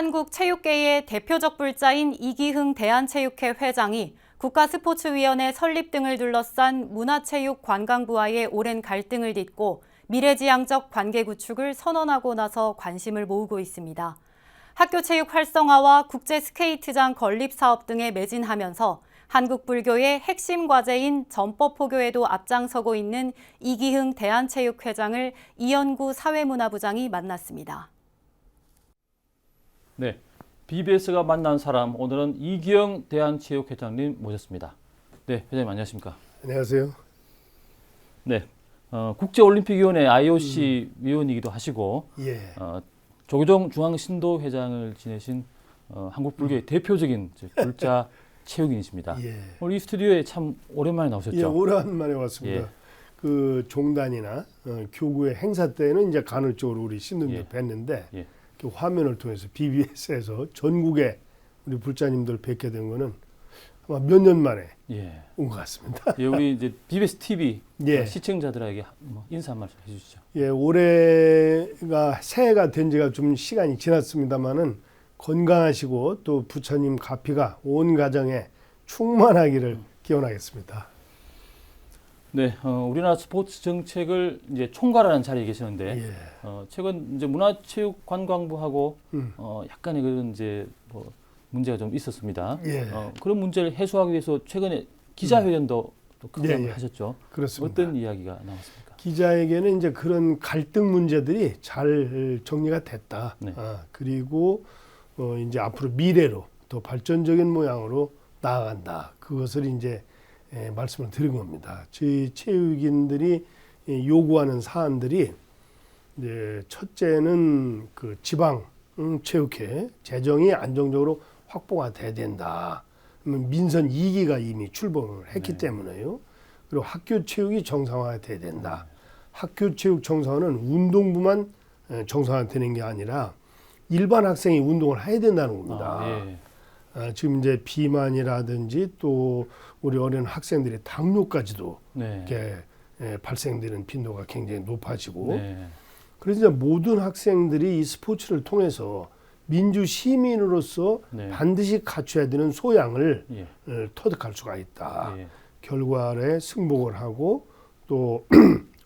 한국체육계의 대표적 불자인 이기흥 대한체육회 회장이 국가스포츠위원회 설립 등을 둘러싼 문화체육관광부와의 오랜 갈등을 딛고 미래지향적 관계 구축을 선언하고 나서 관심을 모으고 있습니다. 학교 체육 활성화와 국제 스케이트장 건립 사업 등에 매진하면서 한국 불교의 핵심 과제인 전법 포교에도 앞장서고 있는 이기흥 대한체육회장을 이연구 사회문화부장이 만났습니다. 네, BBS가 만난 사람, 오늘은 이기흥 대한체육회장님 모셨습니다. 네, 회장님 안녕하십니까? 안녕하세요. 네, 국제올림픽위원회 IOC 위원이기도 하시고 조교정 중앙신도회장을 지내신 한국 불교의 대표적인 불자 체육인이십니다. 오늘 이 스튜디오에 참 오랜만에 나오셨죠? 예, 오랜만에 왔습니다. 그 종단이나 교구의 행사 때는 이제 간헐적으로 우리 신도님들 뵀는데 그 화면을 통해서 BBS에서 전국에 우리 불자님들 뵙게 된 거는 아마 몇 년 만에 온 것 같습니다. 우리 이제 BBS TV 시청자들에게 인사 한 말씀 해주시죠. 올해가 새해가 된 지가 좀 시간이 지났습니다만은 건강하시고 또 부처님 가피가 온 가정에 충만하기를 기원하겠습니다. 네, 우리나라 스포츠 정책을 이제 총괄하는 자리에 계시는데 최근 이제 문화체육관광부하고 약간의 그런 이제 문제가 좀 있었습니다. 그런 문제를 해소하기 위해서 최근에 기자회견도 또 크게 하셨죠. 그렇습니다. 어떤 이야기가 나왔습니까? 기자에게는 이제 그런 갈등 문제들이 잘 정리가 됐다. 그리고 이제 앞으로 미래로 더 발전적인 모양으로 나아간다. 그것을 이제 말씀을 드린 겁니다. 저희 체육인들이 요구하는 사안들이 이제 첫째는 그 지방 체육회 재정이 안정적으로 확보가 돼야 된다. 민선 2기가 이미 출범을 했기 때문에요. 그리고 학교 체육이 정상화돼야 된다. 학교 체육 정상화는 운동부만 정상화되는 게 아니라 일반 학생이 운동을 해야 된다는 겁니다. 지금 이제 비만이라든지 또 우리 어린 학생들의 당뇨까지도 이렇게 발생되는 빈도가 굉장히 높아지고 그래서 이제 모든 학생들이 이 스포츠를 통해서 민주 시민으로서 반드시 갖춰야 되는 소양을 터득할 수가 있다. 결과에 승복을 하고 또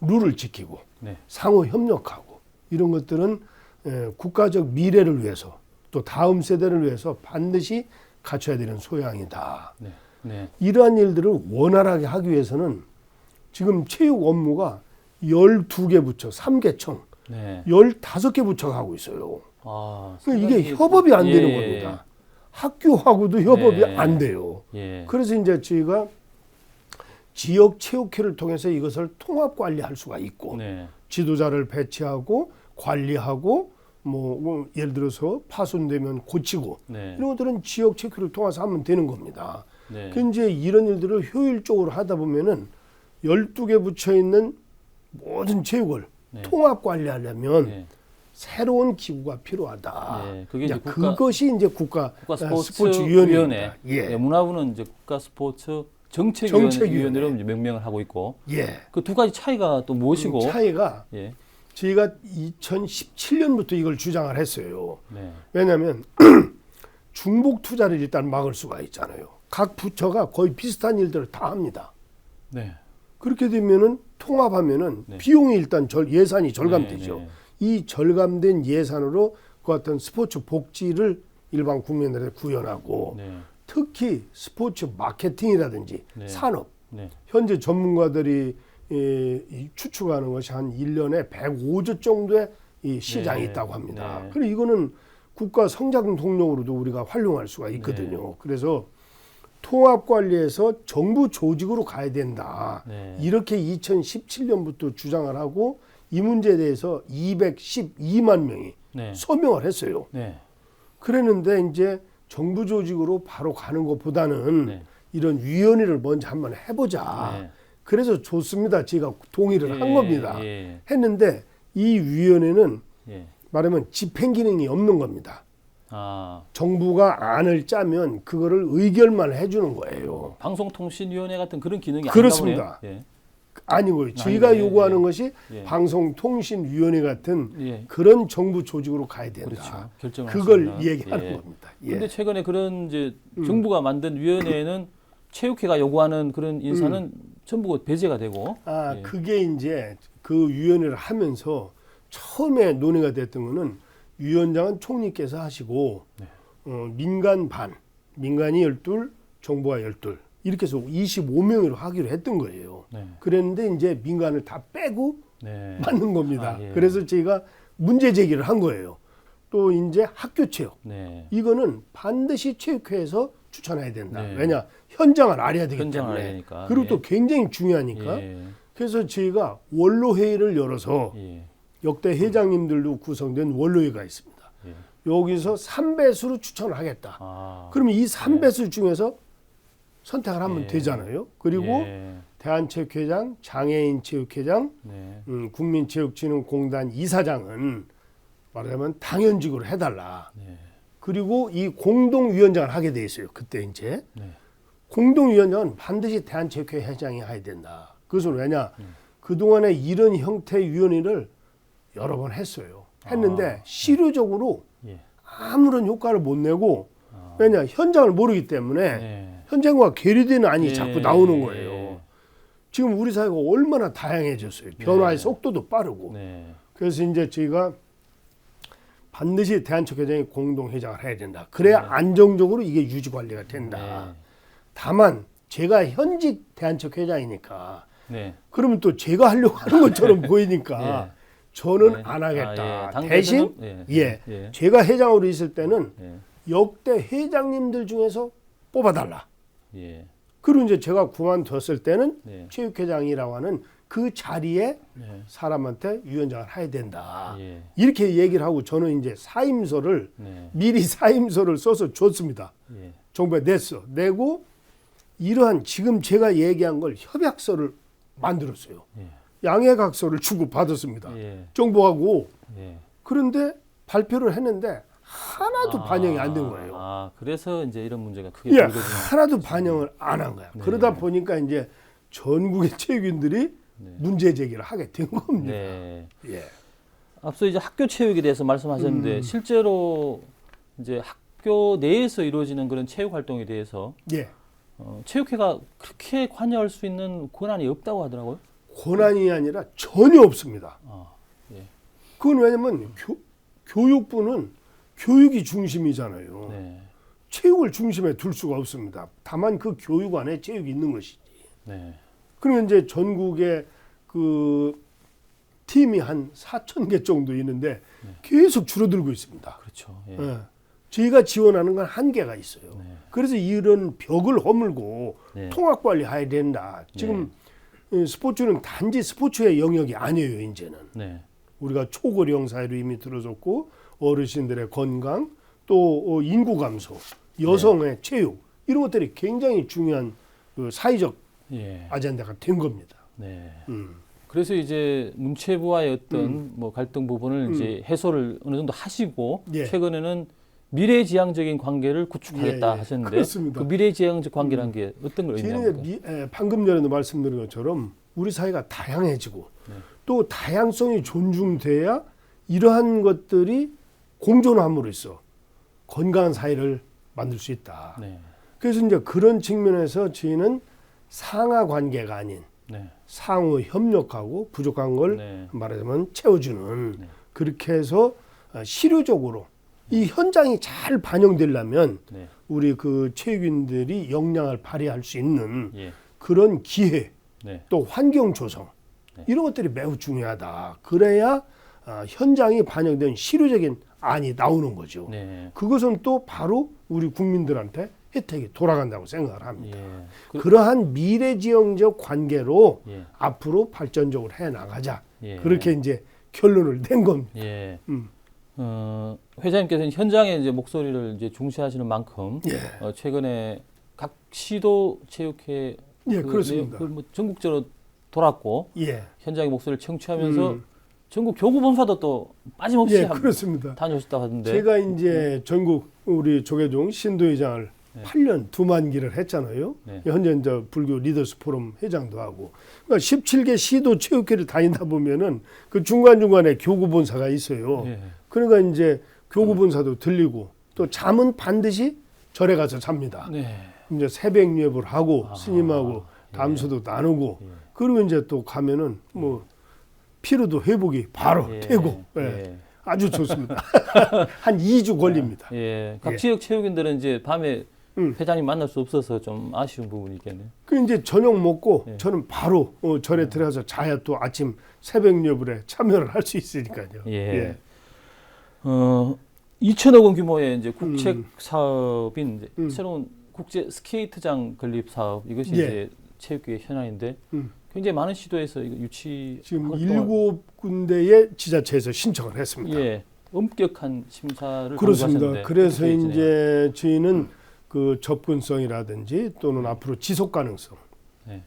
룰을 지키고 상호 협력하고 이런 것들은 국가적 미래를 위해서 또 다음 세대를 위해서 반드시 갖춰야 되는 소양이다. 이러한 일들을 원활하게 하기 위해서는 지금 체육 업무가 12개 부처, 3개청, 15개 부처가 하고 있어요. 이게 협업이 안 되는 겁니다. 학교하고도 협업이 안 돼요. 그래서 이제 저희가 지역 체육회를 통해서 이것을 통합 관리할 수가 있고 지도자를 배치하고 관리하고 뭐 예를 들어서 파손되면 고치고 이런 것들은 지역 체육회를 통해서 하면 되는 겁니다. 그 이제 이런 일들을 효율적으로 하다 보면은 12개 부처에 있는 모든 체육을 통합 관리하려면 새로운 기구가 필요하다. 그게 이제 그것이 이제 국가 스포츠위원회입니다. 문화부는 이제 국가스포츠 정책위원회로 명명을 하고 있고 그 두 가지 차이가 또 무엇이고? 차이가 저희가 2017년부터 이걸 주장을 했어요. 왜냐하면 중복 투자를 일단 막을 수가 있잖아요. 각 부처가 거의 비슷한 일들을 다 합니다. 그렇게 되면은 통합하면은 비용이 일단 예산이 절감되죠. 이 절감된 예산으로 그 같은 스포츠 복지를 일반 국민들에게 구현하고 특히 스포츠 마케팅이라든지 산업 현재 전문가들이 추측하는 것이 한 1년에 105조 정도의 이 시장이 있다고 합니다. 그리고 이거는 국가 성장 동력으로도 우리가 활용할 수가 있거든요. 그래서 통합 관리에서 정부 조직으로 가야 된다. 이렇게 2017년부터 주장을 하고 이 문제에 대해서 212만 명이 서명을 했어요. 그랬는데 이제 정부 조직으로 바로 가는 것보다는 이런 위원회를 먼저 한번 해보자. 그래서 좋습니다. 제가 동의를 한 겁니다. 했는데 이 위원회는 말하면 집행 기능이 없는 겁니다. 정부가 안을 짜면 그거를 의결만 해주는 거예요. 방송통신위원회 같은 그런 기능이 그렇습니다. 아니고요. 저희가 아니네. 요구하는 것이 예. 방송통신위원회 같은 예. 그런 정부 조직으로 가야 된다. 그렇죠. 결정을 그걸 하십니다. 얘기하는 예. 겁니다. 예. 그런데 최근에 그런 이제 정부가 만든 위원회에는 체육회가 요구하는 그런 인사는 전부 배제가 되고 예. 그게 이제 그 위원회를 하면서 처음에 논의가 됐던 거는 위원장은 총리께서 하시고 네. 민간 반, 민간이 12, 정부가 12 이렇게 해서 25명으로 하기로 했던 거예요. 네. 그랬는데 이제 민간을 다 빼고 네. 맞는 겁니다. 예. 그래서 저희가 문제 제기를 한 거예요. 또 이제 학교 체육. 네. 이거는 반드시 체육회에서 추천해야 된다. 네. 왜냐? 현장을 알아야 되기 현장을 때문에. 알아야 되니까. 그리고 예. 또 굉장히 중요하니까. 예. 그래서 저희가 원로회의를 열어서 예. 역대 회장님들도 구성된 원로회가 있습니다. 예. 여기서 3배수로 추천을 하겠다. 아. 그러면 이 3배수 중에서 선택을 하면 예. 되잖아요. 그리고 예. 대한체육회장, 장애인체육회장, 네. 국민체육진흥공단 이사장은 말하자면 당연직으로 해달라. 네. 그리고 이 공동위원장을 하게 돼 있어요. 그때 이제 네. 공동위원장은 반드시 대한체육회 회장이 해야 된다. 그것은 왜냐? 그동안에 이런 형태의 위원회를 여러 번 했어요. 했는데 실효적으로 예. 아무런 효과를 못 내고 왜냐? 현장을 모르기 때문에 네. 현장과 괴리되는 안이 예. 자꾸 나오는 거예요. 지금 우리 사회가 얼마나 다양해졌어요. 변화의 네. 속도도 빠르고. 네. 그래서 이제 저희가 반드시 대한체육회장이 공동회장을 해야 된다. 그래야 네. 안정적으로 이게 유지 관리가 된다. 네. 다만 제가 현직 대한체육회장이니까 네. 그러면 또 제가 하려고 하는 것처럼 보이니까 예. 저는 네. 안 하겠다. 아, 예. 당 대신 대표는- 예. 예. 제가 회장으로 있을 때는 예. 역대 회장님들 중에서 뽑아달라. 예. 그리고 이제 제가 그만뒀을 때는 네. 체육회장이라고 하는 그 자리에 네. 사람한테 위원장을 해야 된다. 예. 이렇게 얘기를 하고 저는 이제 사임서를 네. 미리 사임서를 써서 줬습니다. 예. 정부에 내고 이러한 지금 제가 얘기한 걸 협약서를 만들었어요. 예. 양해각서를 주고 받았습니다. 예. 정부하고. 예. 그런데 발표를 했는데 하나도 반영이 안 된 거예요. 아, 그래서 이제 이런 문제가 크게 예, 불거지는. 하나도 반영을 안 한 거야. 네. 그러다 보니까 이제 전국의 체육인들이 네. 문제 제기를 하게 된 겁니다. 네. 예. 앞서 이제 학교 체육에 대해서 말씀하셨는데 실제로 이제 학교 내에서 이루어지는 그런 체육 활동에 대해서 예. 체육회가 그렇게 관여할 수 있는 권한이 없다고 하더라고요. 권한이 아니라 전혀 없습니다. 아, 예. 그건 왜냐면 교육부는 교육이 중심이잖아요. 네. 체육을 중심에 둘 수가 없습니다. 다만 그 교육 안에 체육이 있는 것이지. 네. 그러면 이제 전국에 그 팀이 한 4,000개 정도 있는데 계속 줄어들고 있습니다. 그렇죠. 예. 예. 저희가 지원하는 건 한계가 있어요. 네. 그래서 이런 벽을 허물고 네. 통합 관리해야 된다. 지금 스포츠는 단지 스포츠의 영역이 아니에요. 이제는 네. 우리가 초고령 사회로 이미 들어섰고 어르신들의 건강 또 인구 감소, 여성의 체육 이런 것들이 굉장히 중요한 그 사회적 예. 아젠다가 된 겁니다. 네. 음. 그래서 이제 문체부와의 어떤 뭐 갈등 부분을 이제 해소를 어느 정도 하시고 예. 최근에는 미래지향적인 관계를 구축하겠다 예, 예. 하셨는데 그렇습니다. 그 미래지향적 관계라는 게 어떤 걸 의미합니까? 방금 전에도 말씀드린 것처럼 우리 사회가 다양해지고 네. 또 다양성이 존중돼야 이러한 것들이 공존함으로 있어 건강한 사회를 만들 수 있다. 네. 그래서 이제 그런 측면에서 저희는 상하 관계가 아닌 네. 상호 협력하고 부족한 걸 네. 말하자면 채워주는 네. 그렇게 해서 실효적으로 이 현장이 잘 반영되려면 네. 우리 그 체육인들이 역량을 발휘할 수 있는 예. 그런 기회 네. 또 환경 조성 네. 이런 것들이 매우 중요하다. 그래야 현장이 반영된 실효적인 안이 나오는 거죠. 네. 그것은 또 바로 우리 국민들한테 혜택이 돌아간다고 생각을 합니다. 예. 그러한 미래지향적 관계로 예. 앞으로 발전적으로 해나가자. 예. 그렇게 이제 결론을 낸 겁니다. 예. 음. 회장님께서는 현장의 이제 목소리를 이제 중시하시는 만큼 예. 최근에 각 시도 체육회 예, 그렇습니다. 뭐 전국적으로 돌았고 예. 현장의 목소리를 청취하면서 전국 교구 본사도 또 빠짐없이 예, 그렇습니다. 다녀오셨다고 하던데. 제가 이제 전국 우리 조계종 신도회장을 8년 두만기를 했잖아요. 네. 현재 이제 불교 리더스 포럼 회장도 하고. 그러니까 17개 시도 체육회를 다니다 보면은 그 중간중간에 교구 본사가 있어요. 예. 그러니까 이제 교구 본사도 들리고 또 잠은 반드시 절에 가서 잡니다. 네. 이제 새벽 예불 하고 아, 스님하고 담소도 나누고 예. 그리고 이제 또 가면은 뭐 피로도 회복이 바로 예. 되고 예. 예. 아주 좋습니다. 한 2주 걸립니다. 예. 각 예. 지역 체육인들은 이제 밤에 음. 회장님 만날 수 없어서 좀 아쉬운 부분이 있겠네요. 그 이제 저녁 먹고 예. 저는 바로 절에 들어가서 자야 또 아침 새벽 예불에 참여를 할 수 있으니까요. 예. 2천억 원 규모의 이제 국책 사업인 이제 새로운 국제 스케이트장 건립 사업 이것이 예. 이제 체육계의 현안인데 음. 굉장히 많은 시도에서 이거 유치 지금 7군데의 지자체에서 신청을 했습니다. 예. 엄격한 심사를 그렇습니다. 거부하셨는데 그래서 어떻게 진행해요? 이제 저희는 그 접근성이라든지 또는 앞으로 지속 가능성, 네.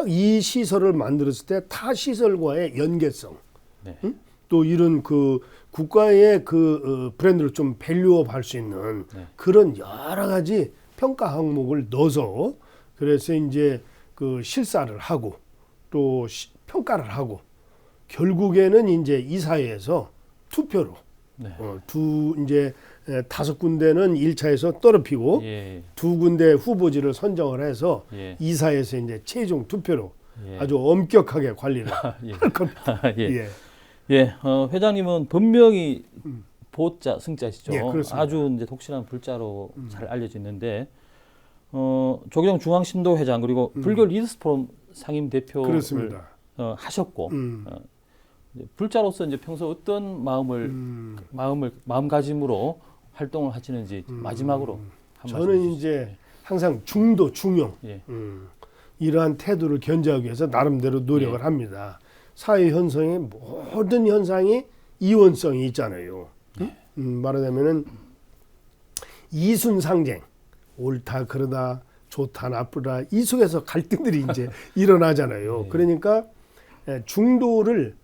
이 시설을 만들었을 때 타 시설과의 연계성, 네. 또 이런 그 국가의 그 브랜드를 좀 밸류업 할 수 있는 네. 그런 여러 가지 평가 항목을 넣어서 그래서 이제 그 실사를 하고 또 평가를 하고 결국에는 이제 이사회에서 투표로 네. 이제 5군데는 1차에서 떨어뜨리고 예. 2군데 후보지를 선정을 해서 예. 이사회에서 이제 최종 투표로 예. 아주 엄격하게 관리를 예. 할 겁니다. 예. 예. 예. 회장님은 본명이 보자 승자시죠. 예, 그렇습니다. 아주 이제 독실한 불자로 잘 알려져 있는데 조계종 중앙신도 회장 그리고 불교 리더스 포럼 상임 대표를 그렇습니다. 하셨고 이제 불자로서 이제 평소 어떤 마음가짐으로 활동을 하시는지 마지막으로 한 말씀 저는 해주시죠. 이제 항상 중도 중용 예. 이러한 태도를 견제하기 위해서 나름대로 노력을 예. 합니다. 사회 현상의 모든 현상이 이원성이 있잖아요. 말하자면은 이순상쟁, 옳다 그러다 좋다 나쁘다 이 속에서 갈등들이 이제 일어나잖아요. 예. 그러니까 중도를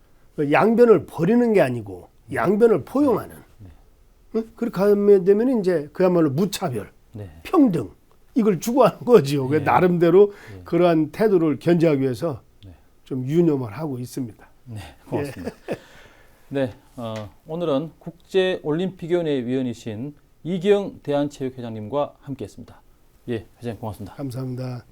양변을 버리는 게 아니고 양변을 포용하는. 그렇게 하면 되면 이제 그야말로 무차별, 네. 평등 이걸 추구하는 거죠. 예. 나름대로 예. 그러한 태도를 견제하기 위해서 네. 좀 유념을 하고 있습니다. 네, 고맙습니다. 네, 오늘은 국제올림픽위원회 위원이신 이기영 대한체육회장님과 함께했습니다. 예, 회장님 고맙습니다. 감사합니다.